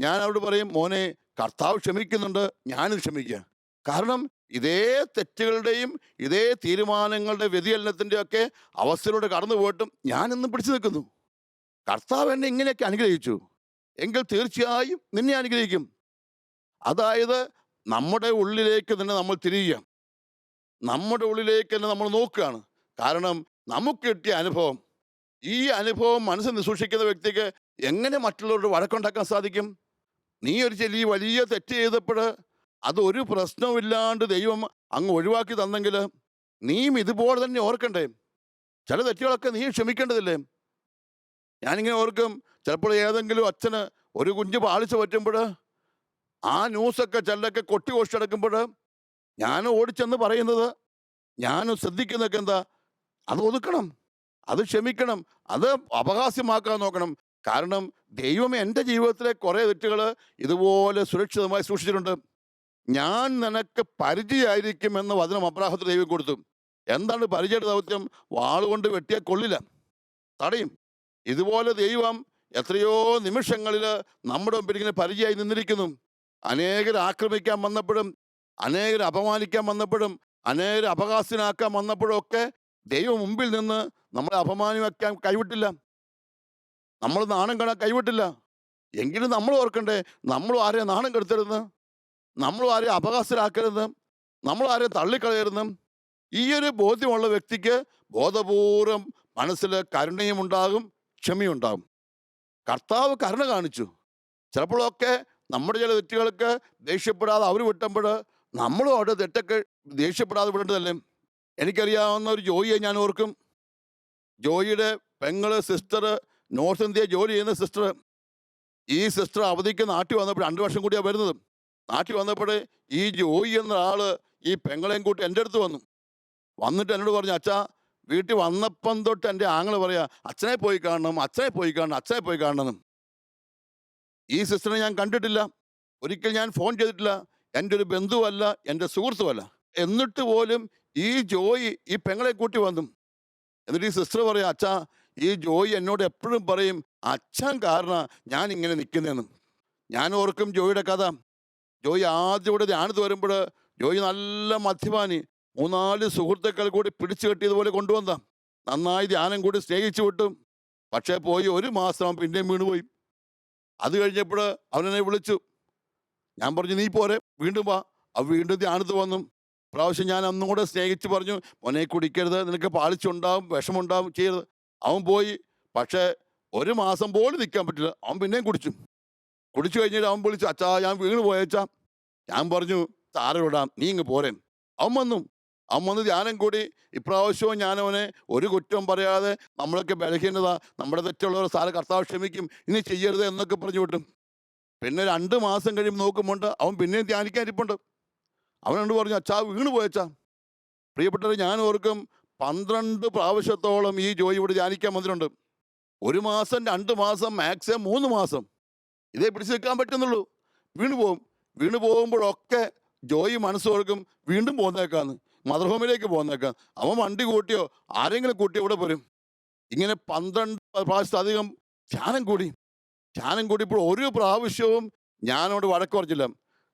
ഞാൻ അവരോട് പറയും, മോനെ കർത്താവ് ക്ഷമിക്കുന്നുണ്ട്, ഞാനും ക്ഷമിക്കുക. കാരണം ഇതേ തെറ്റുകളുടെയും ഇതേ തീരുമാനങ്ങളുടെ വ്യതിചലനത്തിൻ്റെ ഒക്കെ അവസ്ഥയിലൂടെ കടന്നു പോയിട്ടും ഞാനിന്ന് പിടിച്ചു നിൽക്കുന്നു. കർത്താവ് എന്നെ ഇങ്ങനെയൊക്കെ അനുഗ്രഹിച്ചു എങ്കിൽ തീർച്ചയായും നിന്നെ അനുഗ്രഹിക്കും. അതായത് നമ്മുടെ ഉള്ളിലേക്ക് തന്നെ നമ്മൾ തിരിയുക, നമ്മുടെ ഉള്ളിലേക്ക് തന്നെ നമ്മൾ നോക്കുകയാണ്. കാരണം നമുക്ക് കിട്ടിയ അനുഭവം, ഈ അനുഭവം മനസ്സിൽ സൂക്ഷിക്കുന്ന വ്യക്തിക്ക് എങ്ങനെ മറ്റുള്ളവരോട് വഴക്കുണ്ടാക്കാൻ സാധിക്കും? നീ ഒരു ചെറിയ വലിയ തെറ്റ് ചെയ്തപ്പോൾ അത് ഒരു പ്രശ്നവുമില്ലാണ്ട് ദൈവം അങ്ങ് ഒഴിവാക്കി തന്നെങ്കിൽ നീയും ഇതുപോലെ തന്നെ ഓർക്കണ്ടേ? ചില തെറ്റുകളൊക്കെ നീ ക്ഷമിക്കേണ്ടതില്ലേ? ഞാനിങ്ങനെ ഓർക്കും, ചിലപ്പോൾ ഏതെങ്കിലും അച്ഛന് ഒരു കുഞ്ഞ് പാളിച്ച പറ്റുമ്പോൾ ആ ന്യൂസൊക്കെ ചിലരൊക്കെ കൊട്ടി ഘോഷിച്ചടക്കുമ്പോൾ ഞാൻ ഓടിച്ചെന്ന് പറയുന്നത്, ഞാൻ ശ്രദ്ധിക്കുന്നതൊക്കെ എന്താ? അത് ഒതുക്കണം, അത് ക്ഷമിക്കണം, അത് അപഹാസ്യമാക്കാൻ നോക്കണം. കാരണം ദൈവം എൻ്റെ ജീവിതത്തിലെ കുറേ തെറ്റുകൾ ഇതുപോലെ സുരക്ഷിതമായി സൂക്ഷിച്ചിട്ടുണ്ട്. ഞാൻ നിനക്ക് പരിചയമായിരിക്കുമെന്ന് വചനം അബ്രാഹത്തിന് ദൈവം കൊടുത്തു. എന്താണ് പരിചയയുടെ ദൗത്യം? വാളുകൊണ്ട് വെട്ടിയാൽ കൊള്ളില്ല, തടയും. ഇതുപോലെ ദൈവം എത്രയോ നിമിഷങ്ങളിൽ നമ്മുടെ മുമ്പിൽ ഇങ്ങനെ പരിചയമായി നിന്നിരിക്കുന്നു. അനേകർ ആക്രമിക്കാൻ വന്നപ്പോഴും, അനേകർ അപമാനിക്കാൻ വന്നപ്പോഴും, അനേകർ അപഹാസ്യനാക്കാൻ വന്നപ്പോഴും ഒക്കെ ദൈവം മുമ്പിൽ നിന്ന് നമ്മളെ അപമാനിക്കാൻ കൈവിട്ടില്ല, നമ്മൾ നാണം കാണാൻ കൈവിട്ടില്ല. എങ്കിലും നമ്മൾ ഓർക്കണ്ടേ, നമ്മൾ ആരെയും നാണം കെടുത്തരുന്ന്, നമ്മൾ ആരെയും അപഹാസ്യരാക്കരുത്, നമ്മൾ ആരെയും തള്ളിക്കളയരുന്ന്. ഈ ഒരു ബോധ്യമുള്ള വ്യക്തിക്ക് ബോധപൂർവം മനസ്സിൽ കരുണയും ഉണ്ടാകും, ക്ഷമയുണ്ടാകും. കർത്താവ് കരുണ കാണിച്ചു. ചിലപ്പോഴൊക്കെ നമ്മുടെ ചില തെറ്റുകൾക്ക് ദേഷ്യപ്പെടാതെ അവർ വിട്ടുമ്പോൾ നമ്മളും അവിടെ തെറ്റൊക്കെ ദേഷ്യപ്പെടാതെ വിടേണ്ടതല്ലേ? എനിക്കറിയാവുന്ന ഒരു ജോയിയെ ഞാൻ ഓർക്കും. ജോയിയുടെ പെങ്ങള് സിസ്റ്റർ, നോർത്ത് ഇന്ത്യ ജോലി ചെയ്യുന്ന സിസ്റ്റർ. ഈ സിസ്റ്റർ അവധിക്ക് നാട്ടിൽ വന്നപ്പോൾ 2 വർഷം കൂടിയാണ് വരുന്നത്. നാട്ടിൽ വന്നപ്പോൾ ഈ ജോയി എന്ന ആള് ഈ പെങ്ങളെയും കൂട്ടി എൻ്റെ അടുത്ത് വന്നു. വന്നിട്ട് എന്നോട് പറഞ്ഞു, അച്ഛാ വീട്ടിൽ വന്നപ്പം തൊട്ട് എൻ്റെ ആങ്ങള് പറയാ, അച്ഛനെ പോയി കാണണം, അച്ഛനെ പോയി കാണണം, അച്ഛനെ പോയി കാണണം. ഈ സിസ്റ്ററിനെ ഞാൻ കണ്ടിട്ടില്ല, ഒരിക്കൽ ഞാൻ ഫോൺ ചെയ്തിട്ടില്ല, എൻ്റെ ഒരു ബന്ധുവല്ല, എൻ്റെ സുഹൃത്തുമല്ല. എന്നിട്ട് പോലും ഈ ജോയി ഈ പെങ്ങളെ കൂട്ടി വന്നു. എന്നിട്ട് ഈ സിസ്റ്റർ പറയാം, അച്ഛാ ഈ ജോയി എന്നോട് എപ്പോഴും പറയും അച്ഛൻ കാരണം ഞാൻ ഇങ്ങനെ നിൽക്കുന്നതെന്ന്. ഞാൻ ഓർക്കും ജോയിയുടെ കഥ. ജോയി ആദ്യം ഇവിടെ ധ്യാനത്ത് വരുമ്പോൾ ജോയി നല്ല മദ്യപാനി, 3-4 സുഹൃത്തുക്കൾ കൂടി പിടിച്ചു കെട്ടിയതുപോലെ കൊണ്ടുവന്ന, നന്നായി ധ്യാനം കൂടി സ്നേഹിച്ചു വിട്ടു. പക്ഷേ പോയി 1 മാസം പിന്നെയും വീണുപോയി. അത് കഴിഞ്ഞപ്പോൾ അവനെന്നെ വിളിച്ചു. ഞാൻ പറഞ്ഞു നീ പോരെ, വീണ്ടും വാ. അവൻ വീണ്ടും ധ്യാനത്ത് വന്നു. പ്രാവശ്യം ഞാൻ അന്നും കൂടെ സ്നേഹിച്ച് പറഞ്ഞു, മോനെ കുടിക്കരുത്, നിനക്ക് പാളിച്ചുണ്ടാവും, വിഷമുണ്ടാവും, ചെയ്യരുത്. അവൻ പോയി. പക്ഷേ 1 മാസം പോലും നിൽക്കാൻ പറ്റില്ല, അവൻ പിന്നെയും കുടിച്ചു. കുടിച്ചു കഴിഞ്ഞിട്ട് അവൻ വിളിച്ചു, അച്ഛാ ഞാൻ വീണ് പോയച്ചാ. ഞാൻ പറഞ്ഞു സാരമിടാം, നീ ഇങ്ങ് പോരേൻ. അവൻ വന്നു. അവൻ വന്ന് ധ്യാനം കൂടി. ഇപ്രാവശ്യവും ഞാനവനെ ഒരു കുറ്റം പറയാതെ, നമ്മളൊക്കെ ബലഹീനത, നമ്മുടെ തെറ്റുള്ളവർ സാറ് കർത്താവ് ക്ഷമിക്കും, ഇനി ചെയ്യരുത് എന്നൊക്കെ പറഞ്ഞു വിട്ടും. പിന്നെ 2 മാസം കഴിയുമ്പോൾ നോക്കുമ്പോണ്ട് അവൻ പിന്നെയും ധ്യാനിക്കാൻ ഇരിപ്പുണ്ട്. അവനോട് പറഞ്ഞു, അച്ഛാ വീണ് പോയച്ചാ. പ്രിയപ്പെട്ടവർ, ഞാൻ ഓർക്കും 12 പ്രാവശ്യത്തോളം ഈ ജോയി ഇവിടെ ധ്യാനിക്കാൻ വന്നിട്ടുണ്ട്. 1 മാസം, 2 മാസം, മാക്സിമം 3 മാസം ഇതേ പിടിച്ചു നിൽക്കാൻ പറ്റുന്നുള്ളൂ. വീണ് പോകും. വീണ് പോകുമ്പോഴൊക്കെ ജോയി മനസ്സോർക്കും വീണ്ടും പോന്നേക്കാന്ന്, മദർ ഹോമിലേക്ക് പോന്നേക്കാം. അവൻ വണ്ടി കൂട്ടിയോ ആരെങ്കിലും കൂട്ടിയോ ഇവിടെ വരും. ഇങ്ങനെ 12 പ്രാവശ്യത്തിലധികം ധ്യാനം കൂടി. ധ്യാനം കൂടിയപ്പോൾ ഒരു പ്രാവശ്യവും ഞാനോട് വഴക്ക് പറഞ്ഞില്ല.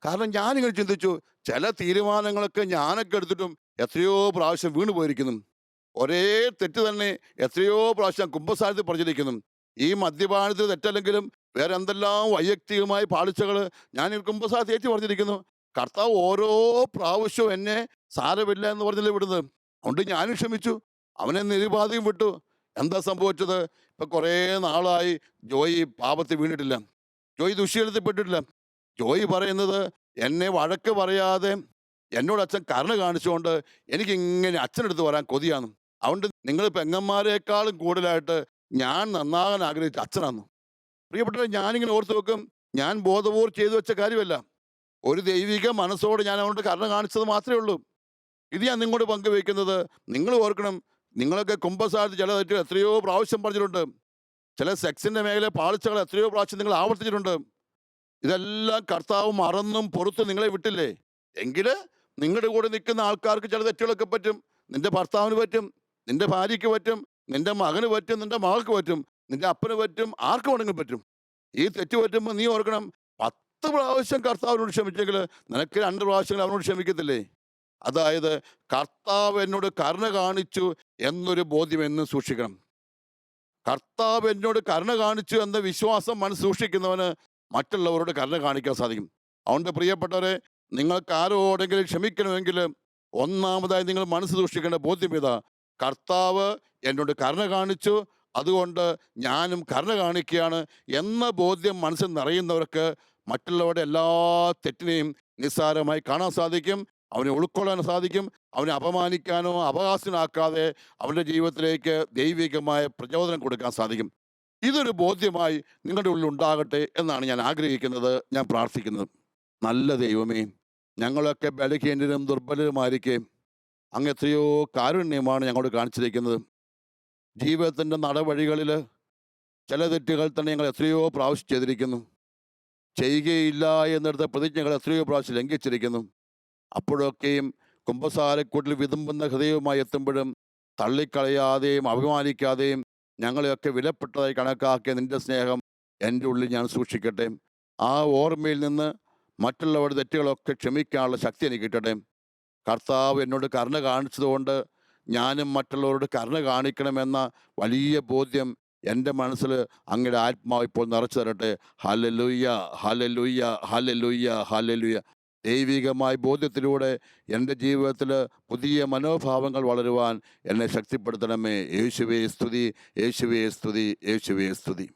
കാരണം ഞാനിങ്ങനെ ചിന്തിച്ചു, ചില തീരുമാനങ്ങളൊക്കെ ഞാനൊക്കെ എടുത്തിട്ടും എത്രയോ പ്രാവശ്യം വീണ് പോയിരിക്കുന്നു. ഒരേ തെറ്റ് തന്നെ എത്രയോ പ്രാവശ്യം കുമ്പസാരത്തിൽ പറഞ്ഞിരിക്കുന്നു. ഈ മദ്യപാനത്തിൽ തെറ്റല്ലെങ്കിലും വേറെ എന്തെല്ലാം വൈയക്തികമായ പാളിച്ചകൾ ഞാൻ ഈ കുമ്പസാരത്തിൽ ഏറ്റു പറഞ്ഞിരിക്കുന്നു. കർത്താവ് ഓരോ പ്രാവശ്യവും എന്നെ സാരമില്ല എന്ന് പറഞ്ഞില്ലേ വിടുന്നത്. അതുകൊണ്ട് ഞാനും ക്ഷമിച്ചു, അവനെ നിരുപാധികം വിട്ടു. എന്താ സംഭവിച്ചത്? ഇപ്പം കുറേ നാളായി ജോയി പാപത്തിൽ വീണിട്ടില്ല, ജോയി ദുശ്ശീലത്തിൽപ്പെട്ടിട്ടില്ല. ജോയി പറയുന്നത്, എന്നെ വഴക്ക് പറയാതെ എന്നോട് അച്ഛൻ കരുണ കാണിച്ചുകൊണ്ട് എനിക്കിങ്ങനെ അച്ഛനടുത്ത് വരാൻ കൊതിയാണ്. അതുകൊണ്ട് നിങ്ങൾ പെങ്ങന്മാരെക്കാളും കൂടുതലായിട്ട് ഞാൻ നന്നാകാൻ ആഗ്രഹിച്ച അച്ഛനാണ്. പ്രിയപ്പെട്ടവരെ, ഞാനിങ്ങനെ ഓർത്ത് വെക്കും, ഞാൻ ബോധപൂർവ്വം ചെയ്തു വെച്ച കാര്യമല്ല. ഒരു ദൈവിക മനസ്സോട് ഞാൻ അവനോട് കരുണ കാണിച്ചത് മാത്രമേ ഉള്ളൂ. ഇത് ഞാൻ നിങ്ങളോട് പങ്കുവയ്ക്കുന്നത്. നിങ്ങൾ ഓർക്കണം, നിങ്ങളൊക്കെ കുമ്പസാരത്തിൽ ചില തെറ്റുകൾ എത്രയോ പ്രാവശ്യം പറഞ്ഞിട്ടുണ്ട്. ചില സെക്സിൻ്റെ മേഖല പാളിച്ചകൾ എത്രയോ പ്രാവശ്യം നിങ്ങൾ ആവർത്തിച്ചിട്ടുണ്ട്. ഇതെല്ലാം കർത്താവ് മറന്നും പുറത്തും നിങ്ങളെ വിട്ടില്ലേ? എങ്കിൽ നിങ്ങളുടെ കൂടെ നിൽക്കുന്ന ആൾക്കാർക്ക് ചില തെറ്റുകളൊക്കെ പറ്റും. നിന്റെ ഭർത്താവിന് പറ്റും, നിന്റെ ഭാര്യയ്ക്ക് പറ്റും, നിന്റെ മകന് പറ്റും, നിന്റെ മകൾക്ക് പറ്റും, നിന്റെ അപ്പന് പറ്റും, ആർക്ക് വേണമെങ്കിലും പറ്റും. ഈ തെറ്റ് പറ്റുമ്പോൾ നീ ഓർക്കണം, 10 പ്രാവശ്യം കർത്താവിനോട് ക്ഷമിച്ചെങ്കിൽ നിനക്ക് 2 പ്രാവശ്യങ്ങൾ അവനോട് ക്ഷമിക്കത്തില്ലേ? അതായത് കർത്താവ് എന്നോട് കരുണ കാണിച്ചു എന്നൊരു ബോധ്യം എന്നും സൂക്ഷിക്കണം. കർത്താവ് എന്നോട് കരുണ കാണിച്ചു എന്ന വിശ്വാസം മനസ്സ് സൂക്ഷിക്കുന്നവന് മറ്റുള്ളവരോട് കരുണ കാണിക്കാൻ സാധിക്കും. അതുകൊണ്ട് പ്രിയപ്പെട്ടവരെ, നിങ്ങൾക്ക് ആരോടെങ്കിലും ക്ഷമിക്കണമെങ്കിൽ ഒന്നാമതായി നിങ്ങൾ മനസ്സ് സൂക്ഷിക്കേണ്ട ബോധ്യം ഇതാ: കർത്താവ് എന്നോട് കരുണ കാണിച്ചു, അതുകൊണ്ട് ഞാനും കരുണ കാണിക്കുകയാണ് എന്ന ബോധ്യം മനസ്സിൽ നിറയുന്നവർക്ക് മറ്റുള്ളവരുടെ എല്ലാ തെറ്റിനെയും നിസ്സാരമായി കാണാൻ സാധിക്കും, അവനെ ഉൾക്കൊള്ളാൻ സാധിക്കും. അവനെ അപമാനിക്കാനോ അപഹാസ്യനാക്കാതെ അവൻ്റെ ജീവിതത്തിലേക്ക് ദൈവികമായ പ്രചോദനം കൊടുക്കാൻ സാധിക്കും. ഇതൊരു ബോധ്യമായി നിങ്ങളുടെ ഉള്ളിൽ ഉണ്ടാകട്ടെ എന്നാണ് ഞാൻ ആഗ്രഹിക്കുന്നത്, ഞാൻ പ്രാർത്ഥിക്കുന്നത്. നല്ല ദൈവമേ, ഞങ്ങളൊക്കെ ബലഹീനരും ദുർബലരുമായിരിക്കെ അങ്ങ് എത്രയോ കാരുണ്യമാണ് ഞങ്ങളോട് കാണിച്ചിരിക്കുന്നത്. ജീവിതത്തിൻ്റെ നടവഴികളിൽ ചില തെറ്റുകൾ തന്നെ ഞങ്ങൾ എത്രയോ പ്രാവശ്യം ചെയ്തിരിക്കുന്നു. ചെയ്യുകയില്ല എന്നെടുത്ത പ്രതിജ്ഞകൾ എത്രയോ പ്രാവശ്യം ലംഘിച്ചിരിക്കുന്നു. അപ്പോഴൊക്കെയും കുമ്പസാരക്കൂട്ടിൽ വിതുമ്പുന്ന ഹൃദയവുമായി എത്തുമ്പോഴും തള്ളിക്കളയാതെയും അഭിമാനിക്കാതെയും ഞങ്ങളെയൊക്കെ വിലപ്പെട്ടതായി കണക്കാക്കിയ നിന്റെ സ്നേഹം എൻ്റെ ഉള്ളിൽ ഞാൻ സൂക്ഷിക്കട്ടെ. ആ ഓർമ്മയിൽ നിന്ന് മറ്റുള്ളവരുടെ തെറ്റുകളൊക്കെ ക്ഷമിക്കാനുള്ള ശക്തി എനിക്ക് കിട്ടട്ടെ. കർത്താവ് എന്നോട് കരുണ കാണിച്ചതുകൊണ്ട് ഞാനും മറ്റുള്ളവരോട് കരുണ കാണിക്കണമെന്ന വലിയ ബോധ്യം എൻ്റെ മനസ്സിൽ അങ്ങയുടെ ആത്മാവ് ഇപ്പോൾ നിറച്ചു തരട്ടെ. Hallelujah, hallelujah, hallelujah, hallelujah. ദൈവികമായ ബോധ്യത്തിലൂടെ എൻ്റെ ജീവിതത്തിൽ പുതിയ മനോഭാവങ്ങൾ വളരുവാൻ എന്നെ ശക്തിപ്പെടുത്തണമേ. യേശുവേ സ്തുതി, യേശുവേ സ്തുതി, യേശുവേ സ്തുതി.